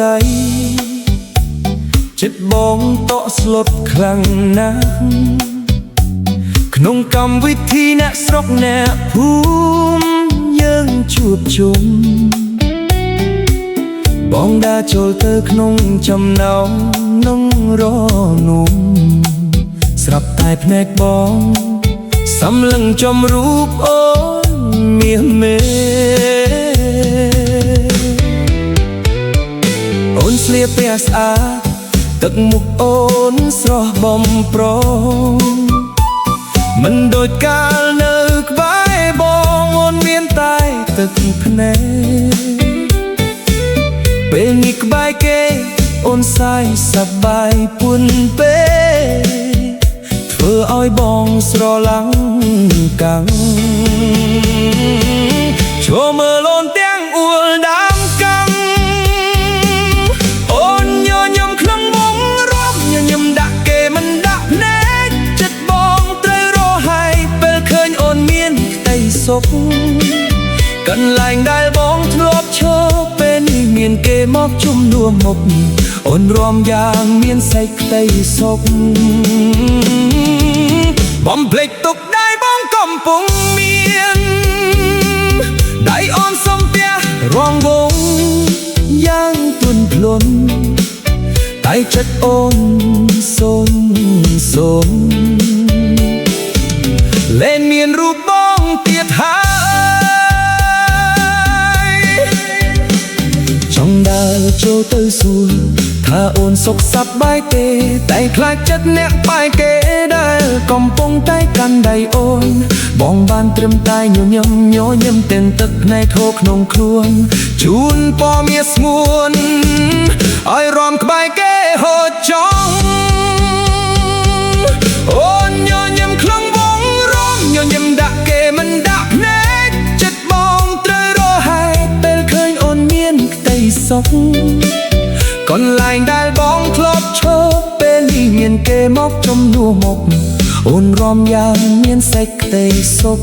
ដៃចិត្តបងតក់ស្លុតខ្លាំងណាស់ក្នុងកម្មវិធីអ្នកស្រុកអ្នកភូមិយើងជួបជុំបងដើរចូលទៅក្នុងចំណោមនឹងរនុំស្រាប់តែភ្នែកបងសម្លឹងចំរូបអូនមាសមេអូនស្លៀកពាក់ស្អាតទឹកមុខអូនស្រស់បំប្រងមិនដូចកាលនៅក្បែរបងអូនមានតែទឹកភ្នែកពេលនេះក្បែរគេអូនសាយសប្បាយពុនពេធ្វើឲ្យបងស្រឡាំងកាំងចូលមើលអូនទាំងអួលដាំកាំងអូនញញឹមខ្លាំងបងរាប់ញញឹមដាក់គេមិនដាក់ភ្នែកចិត្តបងត្រូវរហើយពេលឃើញអូនមានក្តីសុខកន្លែងដែលបងធ្លាប់ឈរពេលនេះមានគេមកជំនួសមុខអូនរំយ៉ាងមានសេចក្តីសុខបំភ្លេចទុកដៃបងកំពុងមានដៃអូនសំពះរងវងយ៉ាងទន់ភ្លន់តែចិត្តអូនសូមលែងមានរូបបងទៀតហើយចង់ដើរចូលទៅសួរថាអូនសុខសប្បាយទេតែខ្លាចចិត្តអ្នកបែកគេដែលកំពុងតែកាន់ដៃអូនបងបានត្រឹមតែញញឹមទាំងទឹកភ្នែកហូរក្នុងខ្លួនជូនពណ៌មាសស្ងួនឲ្យរំក្បែរគេហូរចង់អូនញញឹមខ្លាំងបងរំញញឹមដាក់គេមិនដាក់ភ្នែកចិត្តបងត្រូវរហើយពេលឃើញអូនមានក្តីសុខកន្លែងដែលបងធ្លាប់ឈរពេលនេះមានគេមកជំនួសមុខអូនរំយ៉ាងមានសេចក្តីសុខ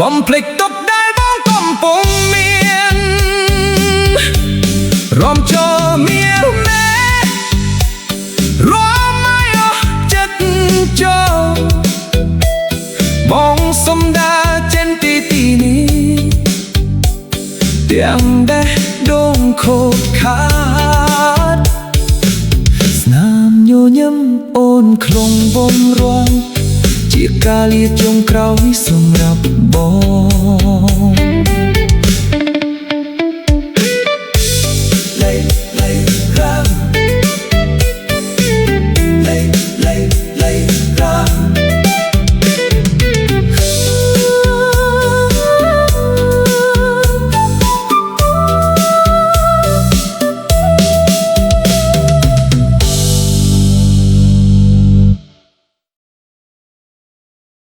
បំភ្លេចទុកដែលបងកំពុងមានរំចូលមានមេរំឲ្យអស់ចិត្តចូលបងសំដាចេញទីនេះទាំងដែលដងខូចខាតស្នាមញញឹមអូនខ្លងបំរាំងជាការលាចុងក្រោយសម្រាប់បង